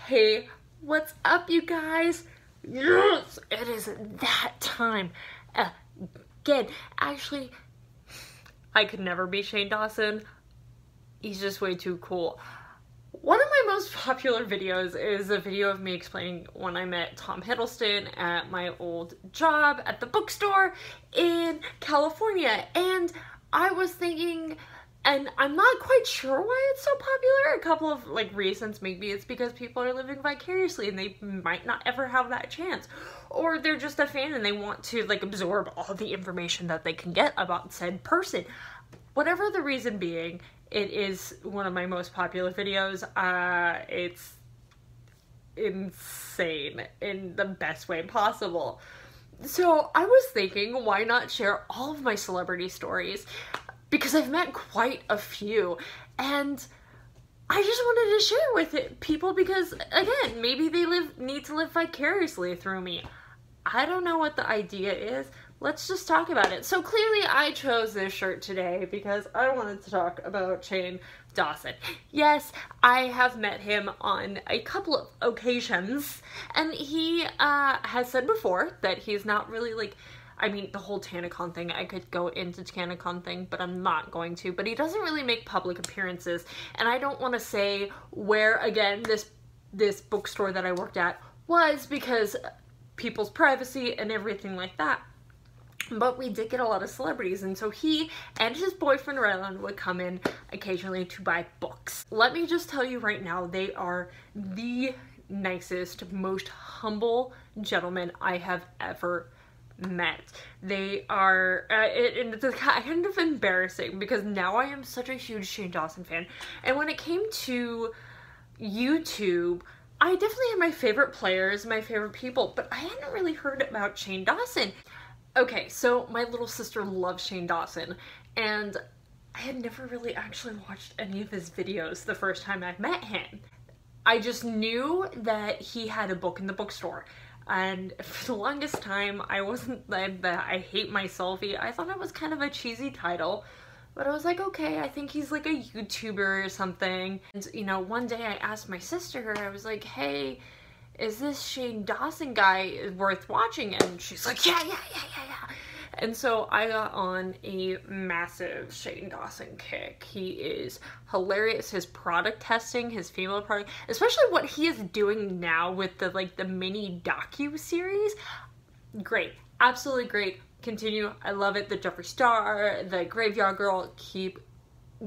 Hey, what's up, you guys? Yes, it is that time again. Actually, I could never be Shane Dawson. He's just way too cool. One of my most popular videos is a video of me explaining when I met Tom Hiddleston at my old job at the bookstore in California. And I was thinking, and I'm not quite sure why it's so popular. A couple of reasons. Maybe it's because people are living vicariously and they might not ever have that chance. Or they're just a fan and they want to absorb all the information that they can get about said person. Whatever the reason being, it is one of my most popular videos. It's insane in the best way possible. So I was thinking, why not share all of my celebrity stories? Because I've met quite a few, and I just wanted to share with people because, again, maybe they need to live vicariously through me. I don't know what the idea is. Let's just talk about it. So clearly I chose this shirt today because I wanted to talk about Shane Dawson. Yes, I have met him on a couple of occasions, and he has said before that he's not really I mean, the whole TanaCon thing, I could go into TanaCon thing, but I'm not going to. But he doesn't really make public appearances, and I don't want to say where, again, this bookstore that I worked at was because people's privacy and everything like that. But we did get a lot of celebrities, and so he and his boyfriend Rylan would come in occasionally to buy books. Let me just tell you right now, they are the nicest, most humble gentlemen I have ever met. They are, and it's kind of embarrassing because now I am such a huge Shane Dawson fan, and when it came to YouTube, I definitely had my favorite players, my favorite people, but I hadn't really heard about Shane Dawson. Okay, so my little sister loves Shane Dawson, and I had never really actually watched any of his videos the first time I met him. I just knew that he had a book in the bookstore, and for the longest time I wasn't the I hate my selfie. I thought it was kind of a cheesy title, but I was like, okay, I think he's like a YouTuber or something. And you know, one day I asked my sister, I was like, hey, is this Shane Dawson guy worth watching? And she's like, yeah. And so I got on a massive Shane Dawson kick. He is hilarious. His product testing, his female product, especially what he is doing now with the mini docu-series. Great. Absolutely great. Continue. I love it. The Jeffree Star, the Graveyard Girl, keep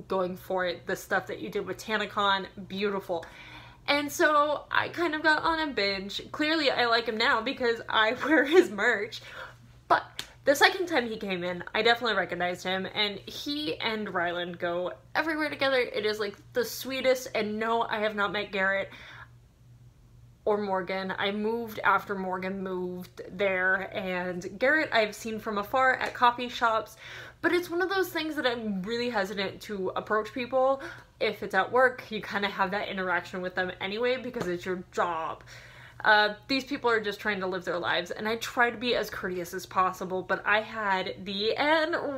going for it. The stuff that you did with TanaCon, beautiful. And so I kind of got on a binge. Clearly I like him now because I wear his merch. But the second time he came in, I definitely recognized him, and he and Rylan go everywhere together. It is the sweetest, and no, I have not met Garrett or Morgan. I moved after Morgan moved there, and Garrett I've seen from afar at coffee shops, but it's one of those things that I'm really hesitant to approach people. If it's at work, you kind of have that interaction with them anyway because it's your job. These people are just trying to live their lives, and I try to be as courteous as possible, but I had the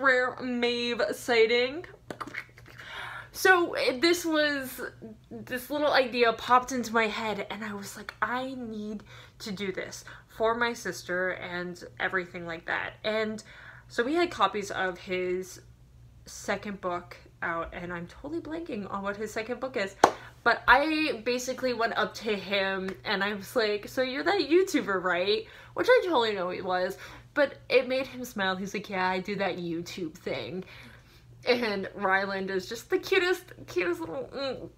rare Maeve sighting. So this little idea popped into my head, and I was like, I need to do this for my sister and everything like that. And so we had copies of his second book out, and I'm totally blanking on what his second book is, but I basically went up to him and I was like, so you're that YouTuber, right? Which I totally know he was, but it made him smile. He's like, yeah, I do that YouTube thing. And Ryland is just the cutest little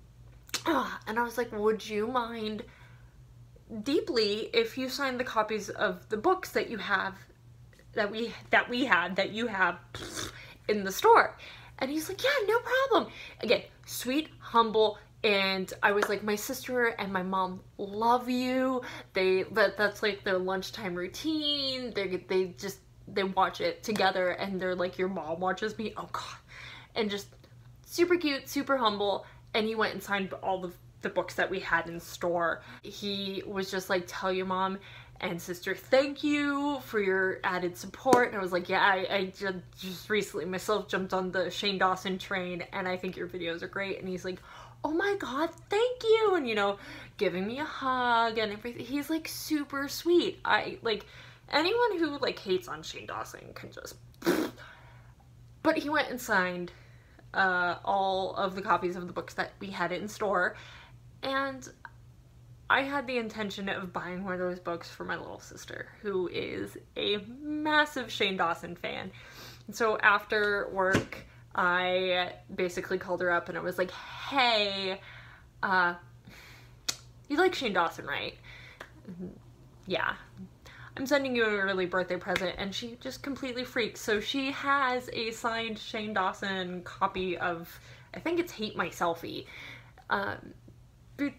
and I was like, would you mind deeply if you signed the copies of the books that you have that you have in the store? And he's like, yeah, no problem. Again, sweet, humble, and I was like, my sister and my mom love you. That's their lunchtime routine. They watch it together, and they're like, your mom watches me? Oh God. And just super cute, super humble, and he went and signed all the books that we had in store. He was just like, tell your mom and sister thank you for your added support. And I was like, yeah, I just recently myself jumped on the Shane Dawson train, and I think your videos are great. And he's like, oh my god, thank you, and, you know, giving me a hug and everything. He's, like, super sweet. Like, anyone who, like, hates on Shane Dawson can just... But he went and signed all of the copies of the books that we had in store, and I had the intention of buying one of those books for my little sister, who is a massive Shane Dawson fan. And so after work, I basically called her up and I was like, hey, you like Shane Dawson, right? Yeah. I'm sending you an early birthday present, and she just completely freaked. So she has a signed Shane Dawson copy of, I think it's Hate My Selfie.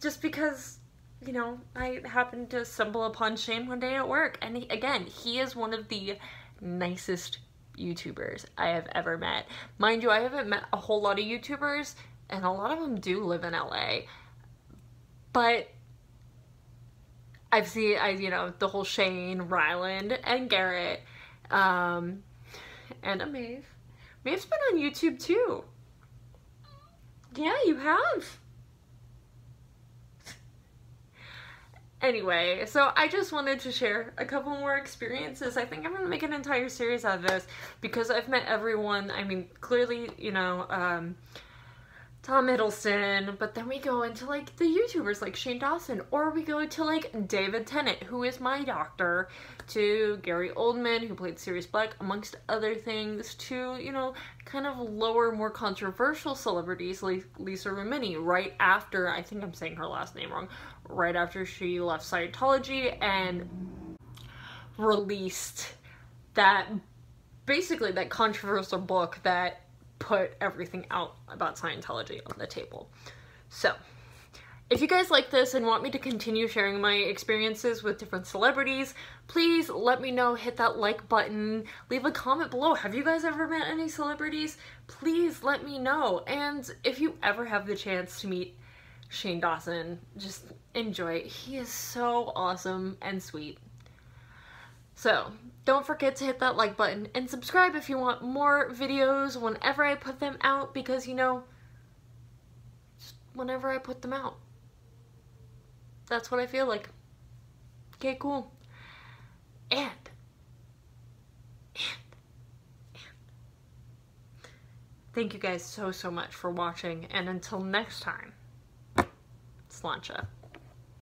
Just because, you know, I happened to stumble upon Shane one day at work, and he is one of the nicest YouTubers I have ever met. Mind you, I haven't met a whole lot of YouTubers, and a lot of them do live in LA, but I've seen, you know, the whole Shane, Ryland, and Garrett, and a Maeve. Maeve's been on YouTube too. Yeah, you have. Anyway, so I just wanted to share a couple more experiences. I think I'm going to make an entire series out of this because I've met everyone. I mean, clearly, you know, Tom Hiddleston, but then we go into, like, the YouTubers like Shane Dawson, or we go to, like, David Tennant, who is my doctor, to Gary Oldman, who played Sirius Black, amongst other things, to, you know, kind of lower, more controversial celebrities like Lisa Remini, right after, I think I'm saying her last name wrong, right after she left Scientology and released that, basically that controversial book that put everything out about Scientology on the table. So, if you guys like this and want me to continue sharing my experiences with different celebrities, please let me know, hit that like button, leave a comment below. Have you guys ever met any celebrities? Please let me know. And if you ever have the chance to meet Shane Dawson, just enjoy it. He is so awesome and sweet. So, don't forget to hit that like button and subscribe if you want more videos whenever I put them out, because, you know, just whenever I put them out. That's what I feel like. Okay, cool. And thank you guys so much for watching, and until next time, Slancha.